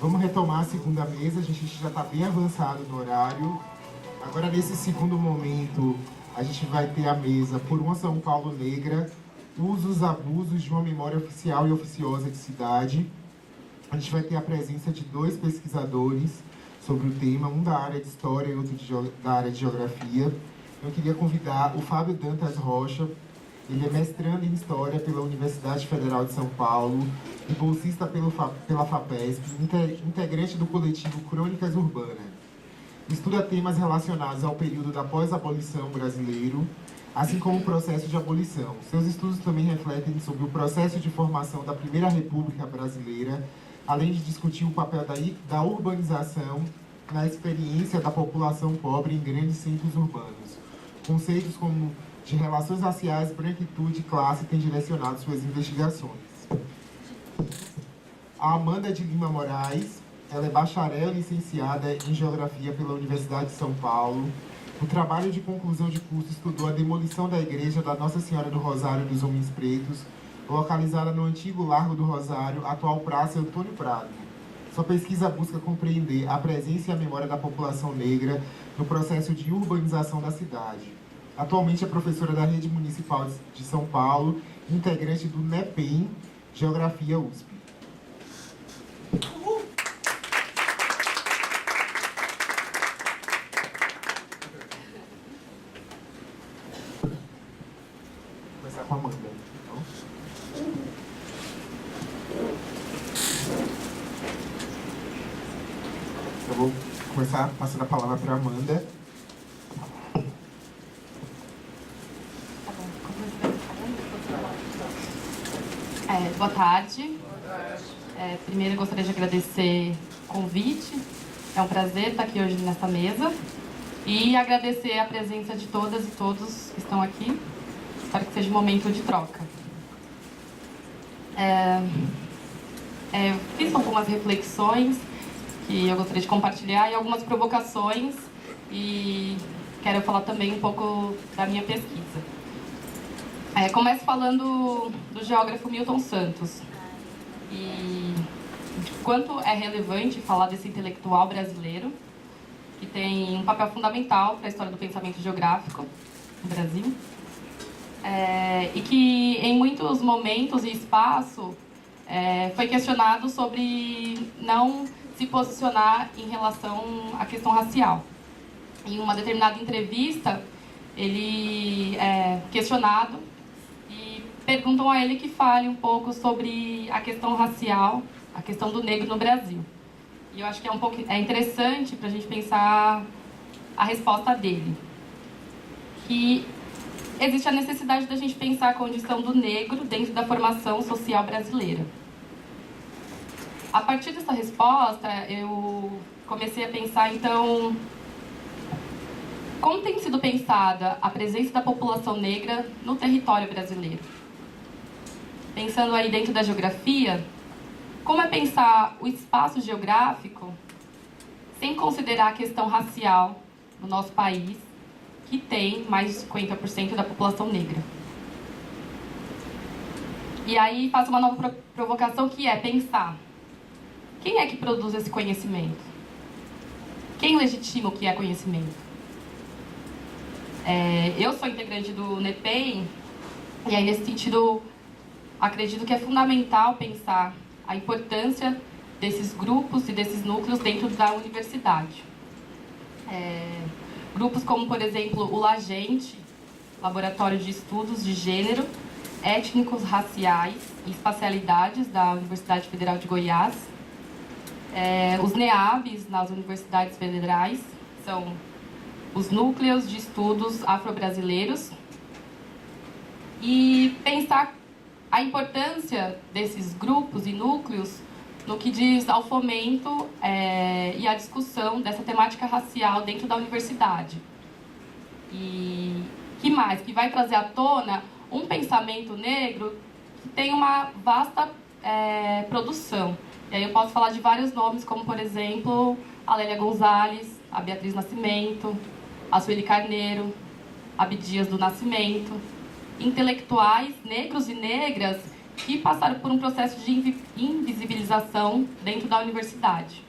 Vamos retomar a segunda mesa, a gente já está bem avançado no horário. Agora, nesse segundo momento, a gente vai ter a mesa Por uma São Paulo Negra, usos, abusos de uma memória oficial e oficiosa de cidade. A gente vai ter a presença de 2 pesquisadores sobre o tema, um da área de História e outro da área de Geografia. Eu queria convidar o Fábio Dantas Rocha. Ele é mestrando em História pela Universidade Federal de São Paulo e bolsista pela FAPESP, integrante do coletivo Crônicas Urbanas. Estuda temas relacionados ao período da pós-abolição brasileiro, assim como o processo de abolição. Seus estudos também refletem sobre o processo de formação da Primeira República Brasileira, além de discutir o papel da urbanização na experiência da população pobre em grandes centros urbanos. Conceitos como de relações raciais, branquitude e classe têm direcionado suas investigações. A Amanda de Lima Moraes, ela é bacharel e licenciada em Geografia pela Universidade de São Paulo. O trabalho de conclusão de curso estudou a demolição da igreja da Nossa Senhora do Rosário dos Homens Pretos, localizada no antigo Largo do Rosário, atual Praça Antônio Prado. Sua pesquisa busca compreender a presença e a memória da população negra no processo de urbanização da cidade. Atualmente é professora da Rede Municipal de São Paulo, integrante do NEPEM, Geografia USP. Vou começar com a Amanda. Então. Eu vou começar passando a palavra para a Amanda. Boa tarde. Primeiro, eu gostaria de agradecer o convite. É um prazer estar aqui hoje nessa mesa. E agradecer a presença de todas e todos que estão aqui. Espero que seja um momento de troca. Eu fiz algumas reflexões que eu gostaria de compartilhar e algumas provocações. E quero falar também um pouco da minha pesquisa. Começo falando do geógrafo Milton Santos e de quanto é relevante falar desse intelectual brasileiro que tem um papel fundamental para a história do pensamento geográfico no Brasil e que em muitos momentos e espaço foi questionado sobre não se posicionar em relação à questão racial. Em uma determinada entrevista, ele é questionado e perguntam a ele que fale um pouco sobre a questão racial, a questão do negro no Brasil. E eu acho que é interessante para a gente pensar a resposta dele. Que existe a necessidade da gente pensar a condição do negro dentro da formação social brasileira. A partir dessa resposta, eu comecei a pensar, então, como tem sido pensada a presença da população negra no território brasileiro? Pensando aí dentro da geografia, como é pensar o espaço geográfico sem considerar a questão racial no nosso país, que tem mais de 50% da população negra? E aí faço uma nova provocação, que é pensar: quem é que produz esse conhecimento? Quem legitima o que é conhecimento? Eu sou integrante do NEPEM, e aí, nesse sentido, acredito que é fundamental pensar a importância desses grupos e desses núcleos dentro da universidade. Grupos como, por exemplo, o LAGENTE, Laboratório de Estudos de Gênero, Étnicos, Raciais e Espacialidades, da Universidade Federal de Goiás. Os NEABs, nas universidades federais, são os núcleos de estudos afro-brasileiros, e pensar a importância desses grupos e núcleos no que diz ao fomento e à discussão dessa temática racial dentro da universidade. E que mais? Que vai trazer à tona um pensamento negro que tem uma vasta produção. E aí eu posso falar de vários nomes, como, por exemplo, a Lélia Gonzalez, a Beatriz Nascimento, a Sueli Carneiro, a Abdias do Nascimento, intelectuais negros e negras que passaram por um processo de invisibilização dentro da universidade.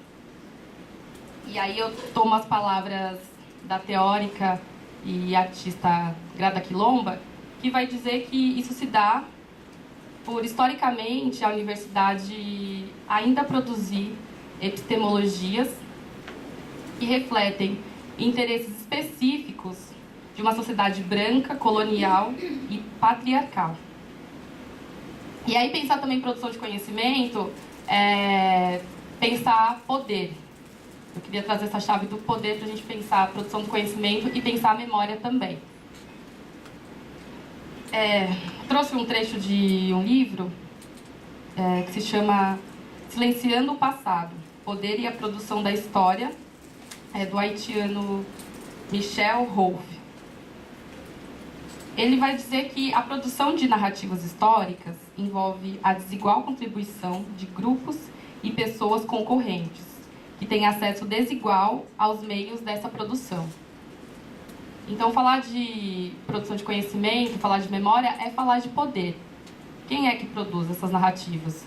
E aí eu tomo as palavras da teórica e artista Grada Quilomba, que vai dizer que isso se dá por, historicamente, a universidade ainda produzir epistemologias que refletem interesses específicos de uma sociedade branca, colonial e patriarcal. E aí pensar também em produção de conhecimento é pensar poder. Eu queria trazer essa chave do poder para a gente pensar a produção do conhecimento e pensar a memória também. Trouxe um trecho de um livro que se chama Silenciando o Passado, Poder e a Produção da História, do haitiano Michel Rolfe. Ele vai dizer que a produção de narrativas históricas envolve a desigual contribuição de grupos e pessoas concorrentes, que têm acesso desigual aos meios dessa produção. Então, falar de produção de conhecimento, falar de memória, é falar de poder. Quem é que produz essas narrativas?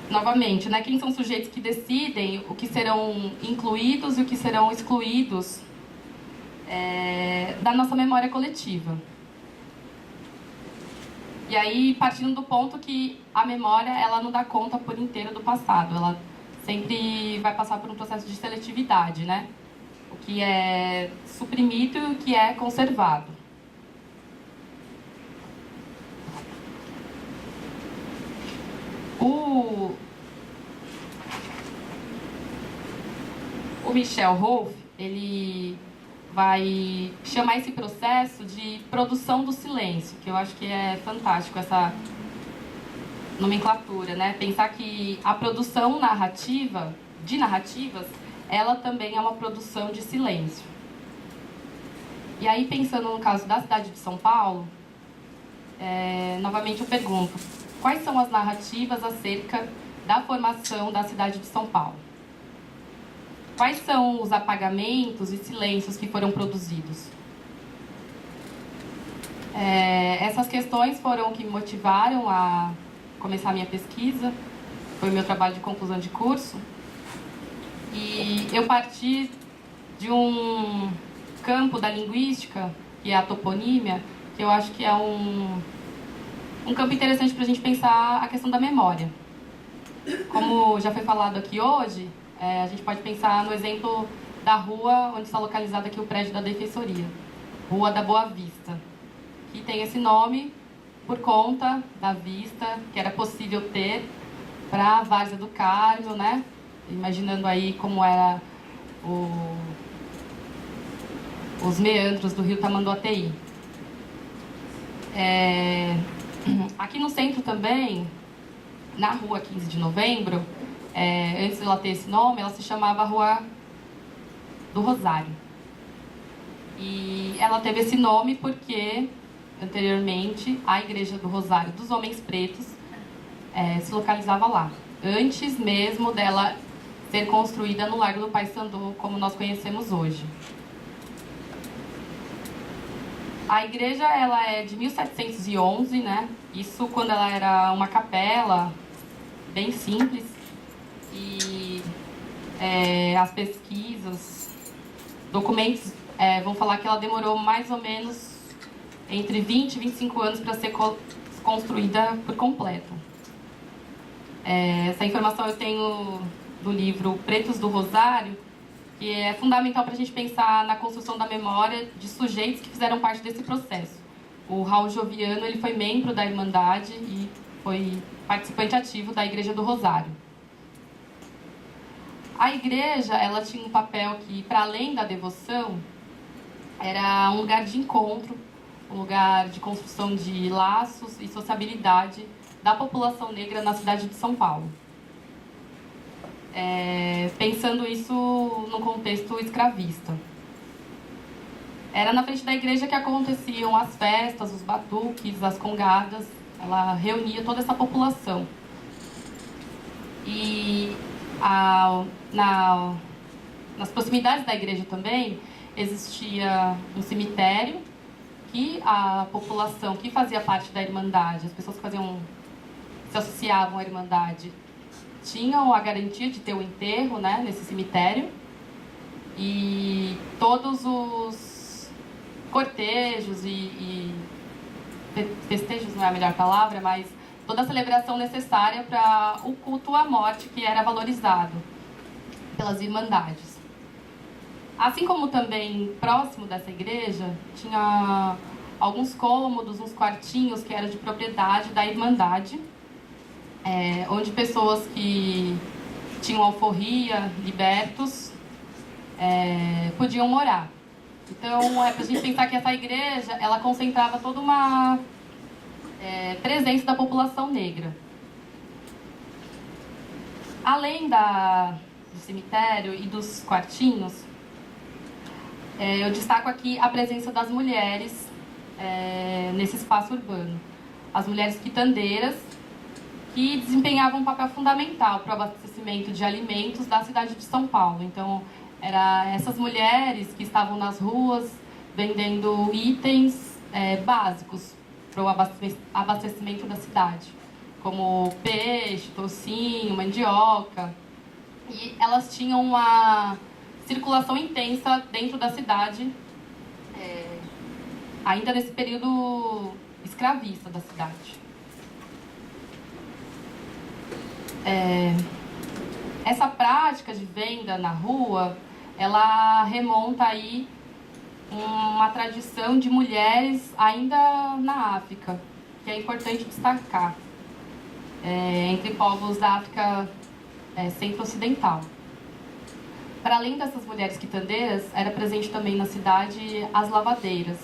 Novamente, né, quem são os sujeitos que decidem o que serão incluídos e o que serão excluídos da nossa memória coletiva. E aí, partindo do ponto que a memória, ela não dá conta por inteiro do passado, ela sempre vai passar por um processo de seletividade, né? O que é suprimido e o que é conservado. O Michel Rolfe, ele vai chamar esse processo de produção do silêncio, que eu acho que é fantástico essa nomenclatura, né? Pensar que a produção narrativa, de narrativas, ela também é uma produção de silêncio. E aí, pensando no caso da cidade de São Paulo, novamente eu pergunto, quais são as narrativas acerca da formação da cidade de São Paulo? Quais são os apagamentos e silêncios que foram produzidos? Essas questões foram o que me motivaram a começar a minha pesquisa, foi o meu trabalho de conclusão de curso. E eu parti de um campo da linguística, que é a toponímia, que eu acho que é um campo interessante para a gente pensar a questão da memória. Como já foi falado aqui hoje, a gente pode pensar no exemplo da rua onde está localizado aqui o prédio da Defensoria, Rua da Boa Vista, que tem esse nome por conta da vista que era possível ter para a Várzea do Carmo, né? Imaginando aí como era os meandros do rio Tamanduateí. Aqui no centro também, na rua 15 de novembro, antes de ela ter esse nome, ela se chamava Rua do Rosário. E ela teve esse nome porque, anteriormente, a Igreja do Rosário dos Homens Pretos se localizava lá, antes mesmo dela ser construída no Largo do Paissandu, como nós conhecemos hoje. A igreja, ela é de 1711, né? Isso quando ela era uma capela bem simples. E as pesquisas, documentos vão falar que ela demorou mais ou menos entre 20 e 25 anos para ser construída por completo. Essa informação eu tenho do livro Pretos do Rosário, que é fundamental para a gente pensar na construção da memória de sujeitos que fizeram parte desse processo. O Raul Joviano, ele foi membro da Irmandade e foi participante ativo da Igreja do Rosário. A igreja, ela tinha um papel que, para além da devoção, era um lugar de encontro, um lugar de construção de laços e sociabilidade da população negra na cidade de São Paulo. Pensando isso no contexto escravista. Era na frente da igreja que aconteciam as festas, os batuques, as congadas. Ela reunia toda essa população. E nas proximidades da igreja também existia um cemitério que a população que fazia parte da Irmandade, as pessoas que se associavam à Irmandade, tinham a garantia de ter o enterro, né, nesse cemitério. E todos os cortejos e festejos não é a melhor palavra, mas toda a celebração necessária para o culto à morte, que era valorizado pelas Irmandades. Assim como também próximo dessa igreja tinha alguns cômodos, uns quartinhos que eram de propriedade da Irmandade, onde pessoas que tinham alforria, libertos, podiam morar. Então, é para a gente pensar que essa igreja, ela concentrava toda uma presença da população negra. Além do cemitério e dos quartinhos, eu destaco aqui a presença das mulheres nesse espaço urbano. As mulheres quitandeiras, que desempenhavam um papel fundamental para o abastecimento de alimentos da cidade de São Paulo. Então, eram essas mulheres que estavam nas ruas vendendo itens básicos para o abastecimento da cidade, como peixe, toucinho, mandioca. E elas tinham uma circulação intensa dentro da cidade, ainda nesse período escravista da cidade. Essa prática de venda na rua, ela remonta aí uma tradição de mulheres ainda na África, que é importante destacar, entre povos da África centro-ocidental. Para além dessas mulheres quitandeiras, era presente também na cidade as lavadeiras,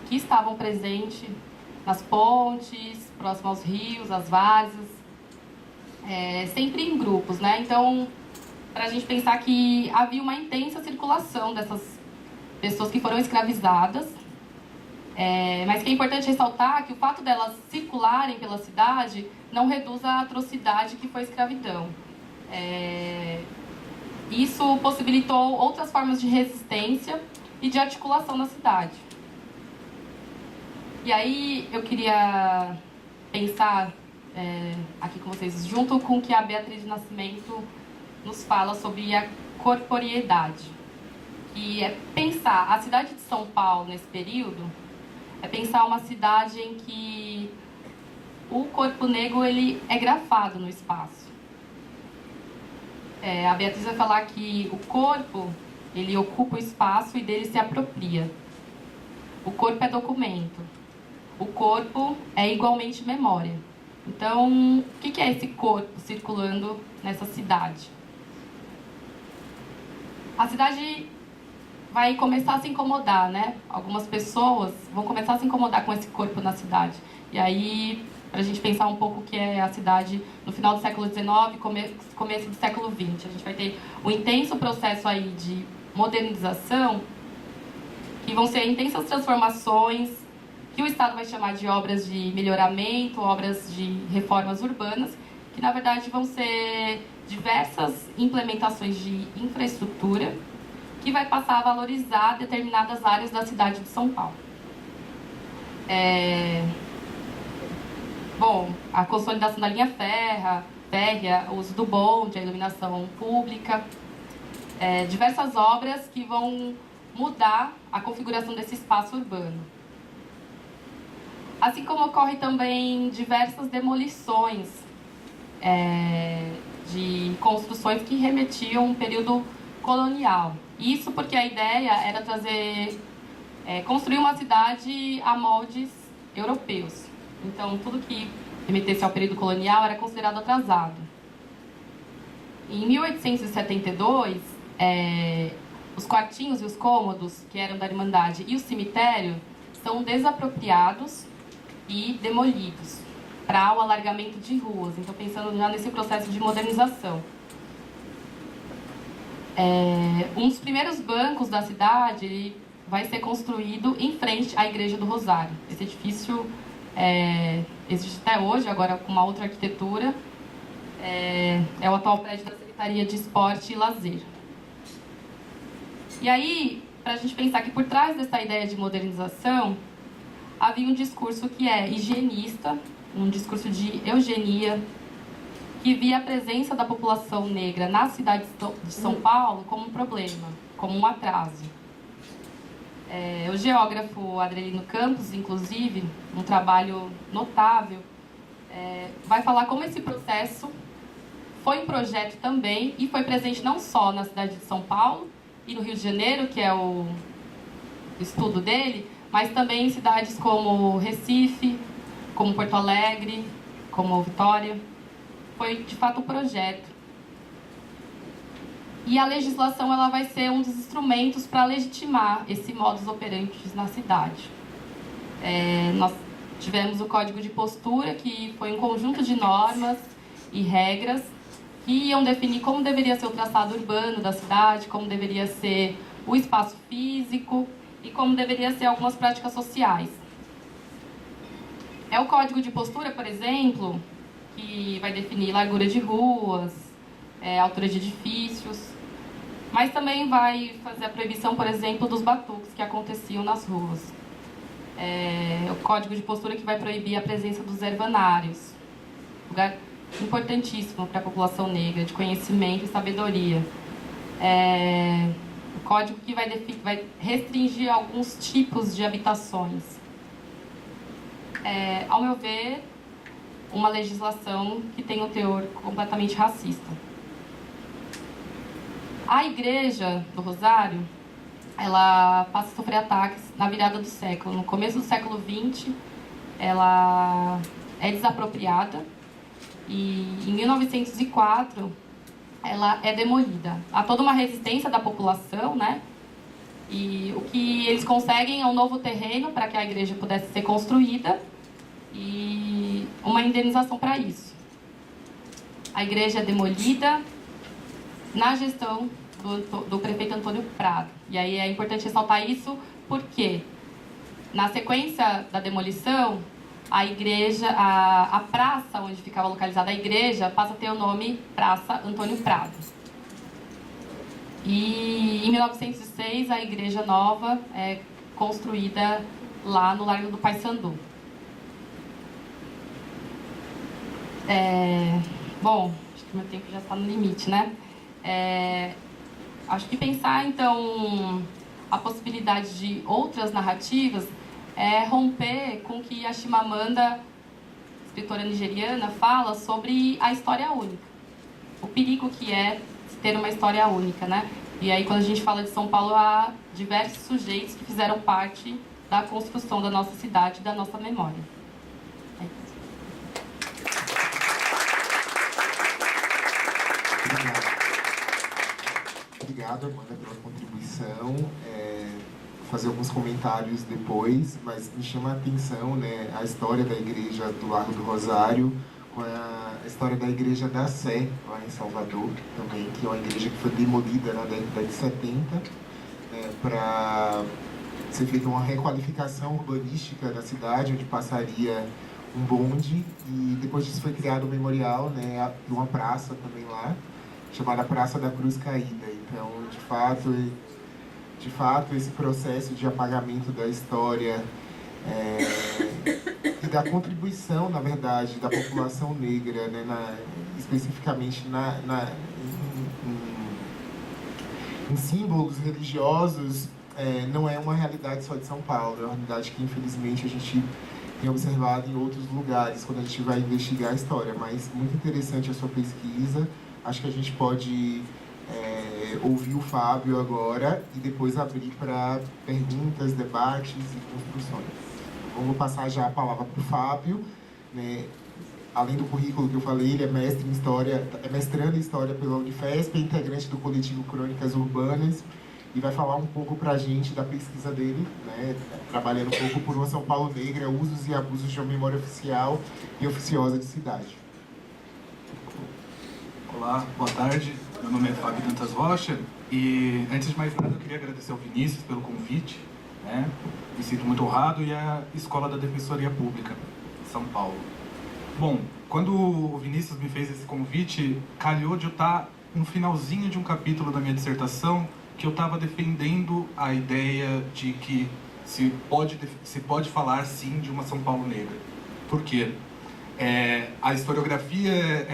que estavam presentes nas pontes, próximo aos rios, às várzeas, sempre em grupos, né? Então, para a gente pensar que havia uma intensa circulação dessas pessoas que foram escravizadas, mas que é importante ressaltar que o fato delas circularem pela cidade não reduz a atrocidade que foi a escravidão. Isso possibilitou outras formas de resistência e de articulação na cidade. E aí eu queria pensar aqui com vocês, junto com o que a Beatriz de Nascimento nos fala sobre a corporeidade, que é pensar a cidade de São Paulo nesse período, é pensar uma cidade em que o corpo negro ele é grafado no espaço. A Beatriz vai falar que o corpo ele ocupa o espaço e dele se apropria. O corpo é documento. O corpo é igualmente memória. Então, o que é esse corpo circulando nessa cidade? A cidade vai começar a se incomodar, né? Algumas pessoas vão começar a se incomodar com esse corpo na cidade. E aí, para a gente pensar um pouco o que é a cidade no final do século XIX, começo do século XX, a gente vai ter um intenso processo aí de modernização, que vão ser intensas transformações, que o Estado vai chamar de obras de melhoramento, obras de reformas urbanas, que na verdade vão ser diversas implementações de infraestrutura que vai passar a valorizar determinadas áreas da cidade de São Paulo. Bom, a consolidação da linha férrea, o uso do bonde, a iluminação pública, diversas obras que vão mudar a configuração desse espaço urbano. Assim como ocorre também diversas demolições de construções que remetiam a um período colonial. Isso porque a ideia era construir uma cidade a moldes europeus. Então, tudo que remetesse ao período colonial era considerado atrasado. Em 1872, os quartinhos e os cômodos, que eram da Irmandade, e o cemitério, são desapropriados e demolidos para o alargamento de ruas. Então, pensando já nesse processo de modernização. Um dos primeiros bancos da cidade ele vai ser construído em frente à Igreja do Rosário. Esse edifício existe até hoje, agora com uma outra arquitetura. É o atual prédio da Secretaria de Esporte e Lazer. E aí, para a gente pensar que por trás dessa ideia de modernização, havia um discurso que é higienista, um discurso de eugenia, que via a presença da população negra na cidade de São Paulo como um problema, como um atraso. O geógrafo Adrielino Campos, inclusive, um trabalho notável, vai falar como esse processo foi um projeto também e foi presente não só na cidade de São Paulo e no Rio de Janeiro, que é o estudo dele, mas também em cidades como Recife, como Porto Alegre, como Vitória. Foi, de fato, um projeto. E a legislação ela vai ser um dos instrumentos para legitimar esse modus operandi na cidade. Nós tivemos o Código de Postura, que foi um conjunto de normas e regras que iam definir como deveria ser o traçado urbano da cidade, como deveria ser o espaço físico e como deveria ser algumas práticas sociais. O Código de Postura, por exemplo, que vai definir largura de ruas, altura de edifícios, mas também vai fazer a proibição, por exemplo, dos batuques que aconteciam nas ruas. O Código de Postura que vai proibir a presença dos ervanários, lugar importantíssimo para a população negra, de conhecimento e sabedoria. O Código que vai restringir alguns tipos de habitações. Ao meu ver, uma legislação que tem um teor completamente racista. A Igreja do Rosário, ela passa a sofrer ataques na virada do século. No começo do século XX, ela é desapropriada e em 1904 ela é demolida. Há toda uma resistência da população, né? E o que eles conseguem é um novo terreno para que a igreja pudesse ser construída e uma indenização para isso. A igreja é demolida na gestão do prefeito Antônio Prado. E aí é importante ressaltar isso porque, na sequência da demolição, a igreja, a praça onde ficava localizada a igreja passa a ter o nome Praça Antônio Prado. E em 1906 a igreja nova é construída lá no Largo do Paissandu. Bom, acho que meu tempo já está no limite, né? Acho que pensar, então, a possibilidade de outras narrativas é romper com o que a Chimamanda, escritora nigeriana, fala sobre a história única. O perigo que é ter uma história única, né? E aí, quando a gente fala de São Paulo, há diversos sujeitos que fizeram parte da construção da nossa cidade e da nossa memória. Obrigado, Amanda, pela contribuição. Vou fazer alguns comentários depois, mas me chama a atenção, né, a história da igreja do Largo do Rosário, com a história da igreja da Sé, lá em Salvador, também, que é uma igreja que foi demolida na década de 70, para ser feita uma requalificação urbanística da cidade, onde passaria um bonde, e depois disso foi criado um memorial, né, e uma praça também lá, chamada Praça da Cruz Caída. Então, de fato, esse processo de apagamento da história e da contribuição, na verdade, da população negra, né, especificamente em símbolos religiosos, não é uma realidade só de São Paulo, é uma realidade que, infelizmente, a gente tem observado em outros lugares quando a gente vai investigar a história. Mas muito interessante a sua pesquisa. Acho que a gente pode ouvir o Fábio agora e depois abrir para perguntas, debates e construções. Então, vou passar já a palavra para o Fábio, né? Além do currículo que eu falei, ele é mestre em História, mestrando em História pela Unifesp, é integrante do coletivo Crônicas Urbanas e vai falar um pouco para a gente da pesquisa dele, né? Trabalhando um pouco por uma São Paulo negra, usos e abusos de uma memória oficial e oficiosa de cidade. Olá, boa tarde. Meu nome é Fábio Dantas Rocha e, antes de mais nada, eu queria agradecer ao Vinícius pelo convite, né? Me sinto muito honrado, e a Escola da Defensoria Pública de São Paulo. Bom, quando o Vinícius me fez esse convite, calhou de eu estar no finalzinho de um capítulo da minha dissertação que eu estava defendendo a ideia de que se pode falar sim de uma São Paulo negra. Por quê? A historiografia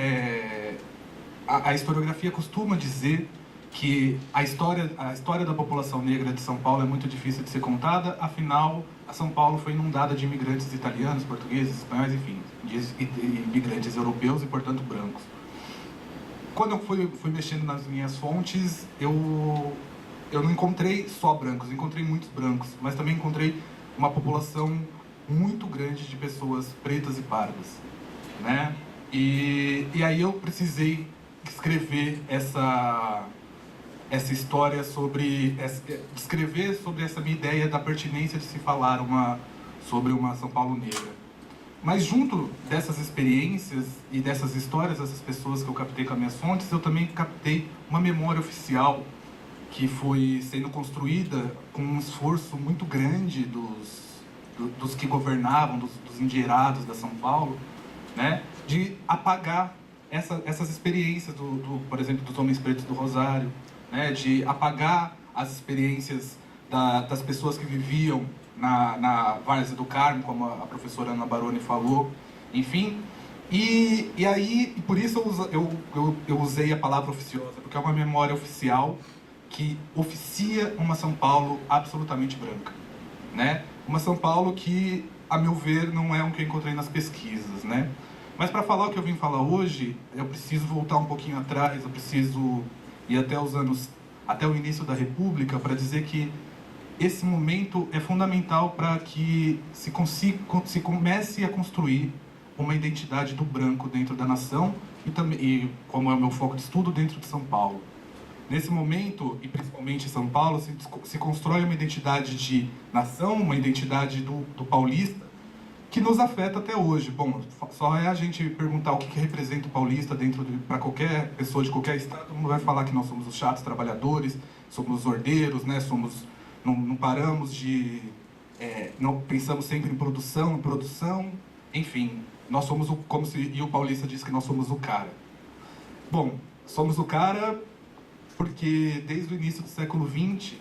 costuma dizer que a história da população negra de São Paulo é muito difícil de ser contada, afinal, a São Paulo foi inundada de imigrantes italianos, portugueses, espanhóis, enfim, de imigrantes europeus e, portanto, brancos. Quando eu fui mexendo nas minhas fontes, eu não encontrei só brancos, encontrei muitos brancos, mas também encontrei uma população muito grande de pessoas pretas e pardas, né? E aí eu precisei escrever essa história descrever sobre essa minha ideia da pertinência de se falar sobre uma São Paulo negra. Mas junto dessas experiências e dessas histórias, dessas pessoas que eu captei com as minhas fontes, eu também captei uma memória oficial que foi sendo construída com um esforço muito grande dos que governavam, dos endinheirados da São Paulo, né, de apagar essas experiências, por exemplo, dos homens pretos do Rosário, né, de apagar as experiências das pessoas que viviam na Várzea do Carmo, como a professora Ana Baroni falou, enfim. E aí, por isso eu usei a palavra oficiosa, porque é uma memória oficial que oficia uma São Paulo absolutamente branca, né? Uma São Paulo que, a meu ver, não é o que eu encontrei nas pesquisas, né? Mas para falar o que eu vim falar hoje, eu preciso voltar um pouquinho atrás, eu preciso ir até o início da República para dizer que esse momento é fundamental para que se comece a construir uma identidade do branco dentro da nação e como é o meu foco de estudo, dentro de São Paulo. Nesse momento, e principalmente em São Paulo, se constrói uma identidade de nação, uma identidade do paulista, que nos afeta até hoje. Bom, só é a gente perguntar o que representa o paulista para qualquer pessoa de qualquer estado, todo mundo vai falar que nós somos os chatos trabalhadores, somos os ordeiros, né? Não paramos de... não pensamos sempre em produção, enfim, nós somos e o paulista diz que nós somos o cara. Bom, somos o cara porque desde o início do século XX,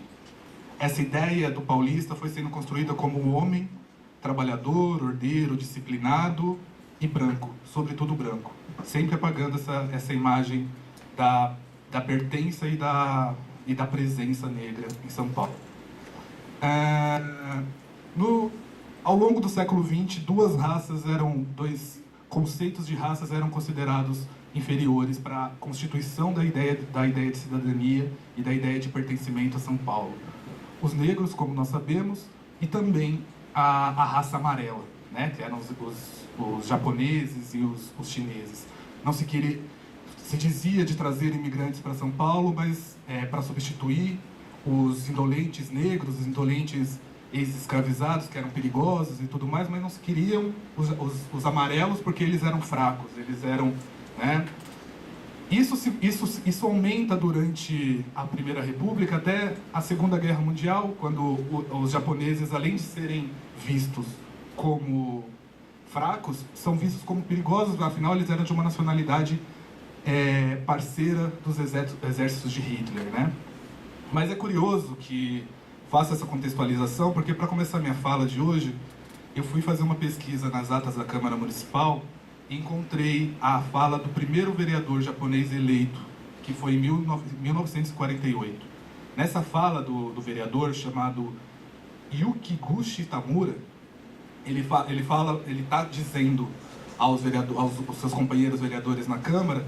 essa ideia do paulista foi sendo construída como um homem trabalhador, ordeiro, disciplinado e branco, sobretudo branco, sempre apagando essa imagem da pertença e da presença negra em São Paulo. Ao longo do século XX, dois conceitos de raças eram considerados inferiores para a constituição da ideia de cidadania e da ideia de pertencimento a São Paulo. Os negros, como nós sabemos, e também a raça amarela, né, que eram os japoneses e os chineses. Não se dizia de trazer imigrantes para São Paulo, mas para substituir os indolentes negros, os indolentes ex-escravizados, que eram perigosos e tudo mais, mas não se queriam os amarelos porque eles eram fracos, eles eram... né? Isso aumenta durante a Primeira República até a Segunda Guerra Mundial, quando os japoneses, além de serem vistos como fracos, são vistos como perigosos, afinal eles eram de uma nacionalidade parceira dos exércitos de Hitler, né? Mas é curioso que faça essa contextualização, porque para começar minha fala de hoje, eu fui fazer uma pesquisa nas atas da Câmara Municipal e encontrei a fala do primeiro vereador japonês eleito, que foi em 1948. Nessa fala do vereador, chamado Yukiguchi Tamura, ele está dizendo aos seus companheiros vereadores na Câmara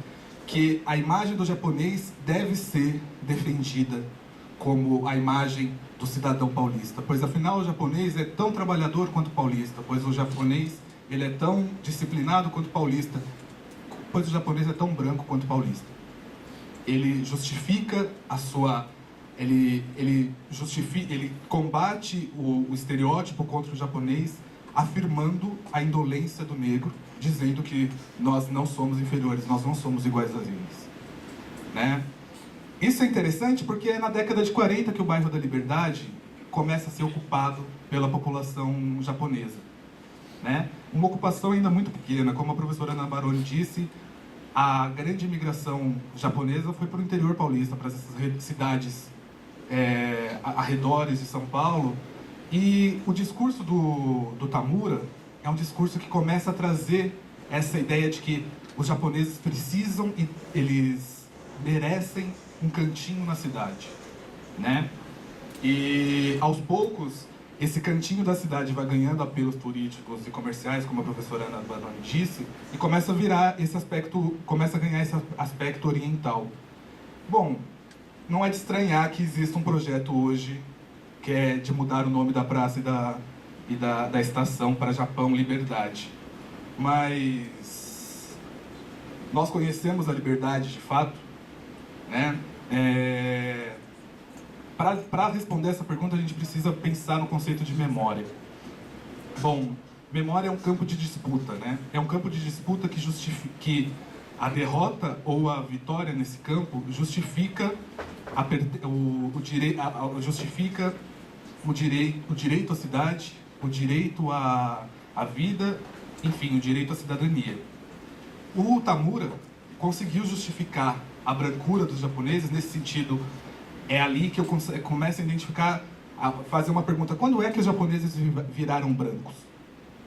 que a imagem do japonês deve ser defendida como a imagem do cidadão paulista, pois afinal o japonês é tão trabalhador quanto o paulista, pois o japonês ele é tão disciplinado quanto o paulista, pois o japonês é tão branco quanto o paulista. Ele justifica ele combate o estereótipo contra o japonês, afirmando a indolência do negro, dizendo que nós não somos inferiores, nós não somos iguais a eles, né? Isso é interessante porque é na década de 40 que o bairro da Liberdade começa a ser ocupado pela população japonesa, né? Uma ocupação ainda muito pequena, como a professora Ana Baroni disse, a grande imigração japonesa foi para o interior paulista, para essas cidades arredores de São Paulo, E o discurso do Tamura é um discurso que começa a trazer essa ideia de que os japoneses precisam e eles merecem um cantinho na cidade, né? E aos poucos esse cantinho da cidade vai ganhando apelos turísticos e comerciais, como a professora Ana Baroni disse, e começa a virar esse aspecto, começa a ganhar esse aspecto oriental. Bom, não é de estranhar que exista um projeto hoje que é de mudar o nome da praça e da estação para Japão Liberdade. Mas nós conhecemos a liberdade de fato, né? Para responder essa pergunta, a gente precisa pensar no conceito de memória. Bom, memória é um campo de disputa, né? É um campo de disputa que a derrota ou a vitória nesse campo justifica o direito à cidade, o direito à vida, enfim, o direito à cidadania. O Tamura conseguiu justificar a brancura dos japoneses nesse sentido. É ali que eu começo a identificar, a fazer uma pergunta: quando é que os japoneses viraram brancos?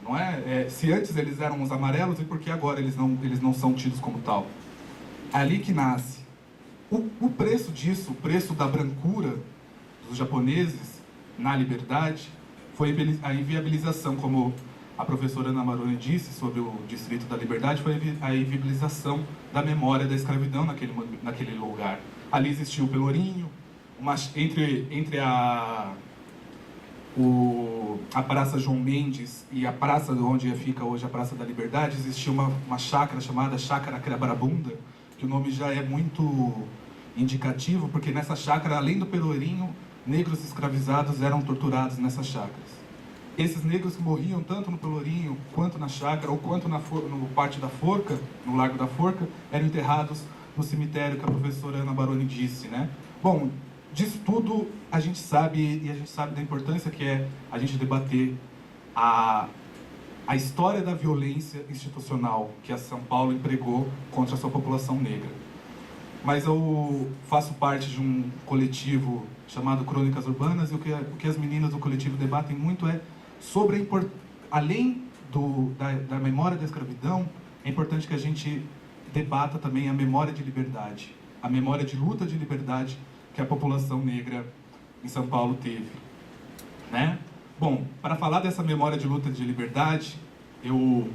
Não é? Se antes eles eram os amarelos, e por que agora eles não são tidos como tal? É ali que nasce. O preço disso, o preço da brancura dos japoneses na liberdade, foi a inviabilização, como a professora Ana Maroni disse sobre o Distrito da Liberdade, foi a inviabilização da memória da escravidão naquele lugar. Ali existiu o Pelourinho, entre a Praça João Mendes e a praça onde fica hoje a Praça da Liberdade, existia uma chácara chamada Chácara Quebrabarabunda, que o nome já é muito indicativo, porque nessa chácara, além do Pelourinho, negros escravizados eram torturados nessas chácaras. Esses negros que morriam tanto no Pelourinho, quanto na chácara, ou quanto no Pátio da Forca, no Largo da Forca, eram enterrados no cemitério que a professora Ana Baroni disse, né? Bom, disso tudo a gente sabe, e a gente sabe da importância que é a gente debater a história da violência institucional que a São Paulo empregou contra a sua população negra. Mas eu faço parte de um coletivo chamado Crônicas Urbanas, e o que as meninas do coletivo debatem muito é sobre além da memória da escravidão, é importante que a gente debata também a memória de liberdade, a memória de luta de liberdade que a população negra em São Paulo teve, né? Bom, para falar dessa memória de luta de liberdade, eu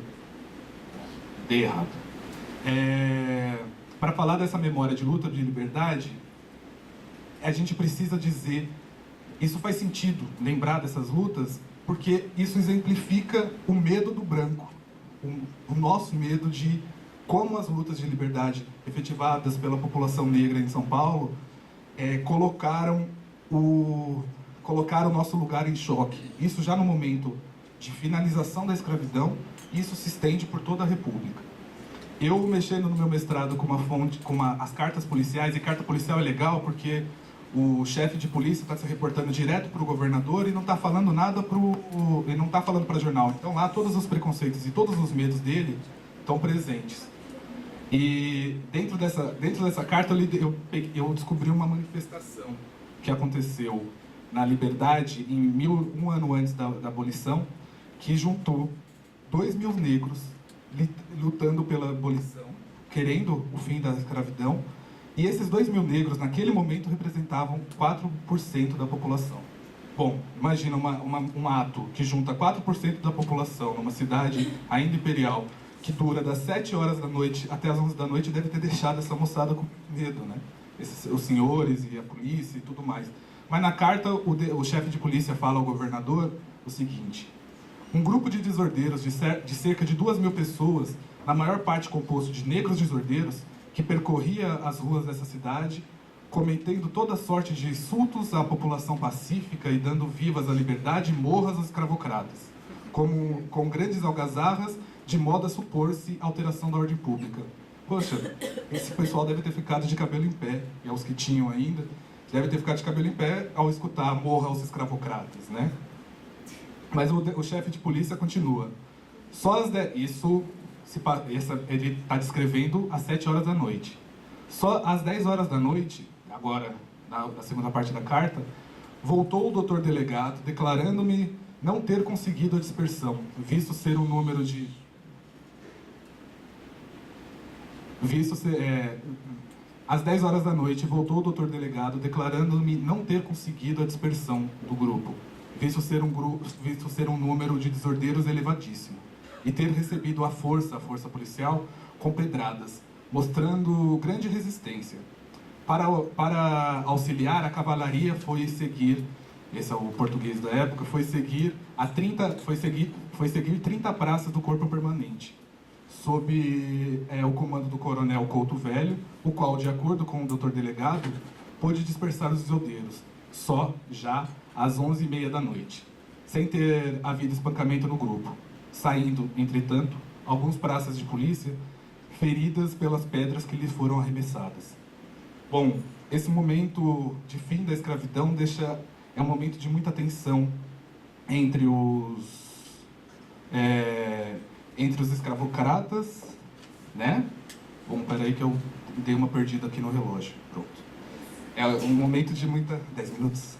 dei errado. Para falar dessa memória de luta de liberdade, a gente precisa dizer, isso faz sentido, lembrar dessas lutas, porque isso exemplifica o medo do branco, o nosso medo de como as lutas de liberdade efetivadas pela população negra em São Paulo colocaram o nosso lugar em choque. Isso já no momento de finalização da escravidão, isso se estende por toda a República. Eu mexendo no meu mestrado com uma fonte, as cartas policiais, e carta policial é legal porque o chefe de polícia está se reportando direto para o governador e não está falando nada ele não está falando para jornal. Então lá todos os preconceitos e todos os medos dele estão presentes. E dentro dessa carta eu descobri uma manifestação que aconteceu na Liberdade um ano antes da abolição, que juntou 2.000 negros lutando pela abolição, querendo o fim da escravidão, e esses 2.000 negros naquele momento representavam 4% da população. Bom, imagina um ato que junta 4% da população numa cidade ainda imperial, que dura das 7 horas da noite até as 11 da noite, deve ter deixado essa moçada com medo, né? Os senhores e a polícia e tudo mais. Mas na carta, o chefe de polícia fala ao governador o seguinte: um grupo de desordeiros de cerca de 2.000 pessoas, na maior parte composto de negros desordeiros, que percorria as ruas dessa cidade, cometendo toda sorte de insultos à população pacífica e dando vivas à liberdade e morras aos escravocratas, com grandes algazarras, de modo a supor-se alteração da ordem pública. Poxa, esse pessoal deve ter ficado de cabelo em pé, e aos que tinham ainda, deve ter ficado de cabelo em pé ao escutar morra aos escravocratas, né? Mas o chefe de polícia continua. Ele está descrevendo às 7 horas da noite. Só às 10 horas da noite, agora, na segunda parte da carta, Voltou o doutor delegado, declarando-me não ter conseguido a dispersão, visto ser um número de... Às 10 horas da noite, voltou o doutor delegado, declarando-me não ter conseguido a dispersão do grupo, visto ser um número de desordeiros elevadíssimo, e ter recebido a força policial, com pedradas, mostrando grande resistência. Para auxiliar, a cavalaria foi seguir, esse é o português da época, foi seguir 30 praças do corpo permanente, sob o comando do coronel Couto Velho, o qual, de acordo com o doutor delegado, pôde dispersar os desordeiros, só já às 11h30 da noite, sem ter havido espancamento no grupo, saindo, entretanto, alguns praças de polícia feridas pelas pedras que lhes foram arremessadas. Bom, esse momento de fim da escravidão é um momento de muita tensão entre os escravocratas, né? Bom, peraí que eu dei uma perdida aqui no relógio. Pronto. É um momento de muita... 10 minutos?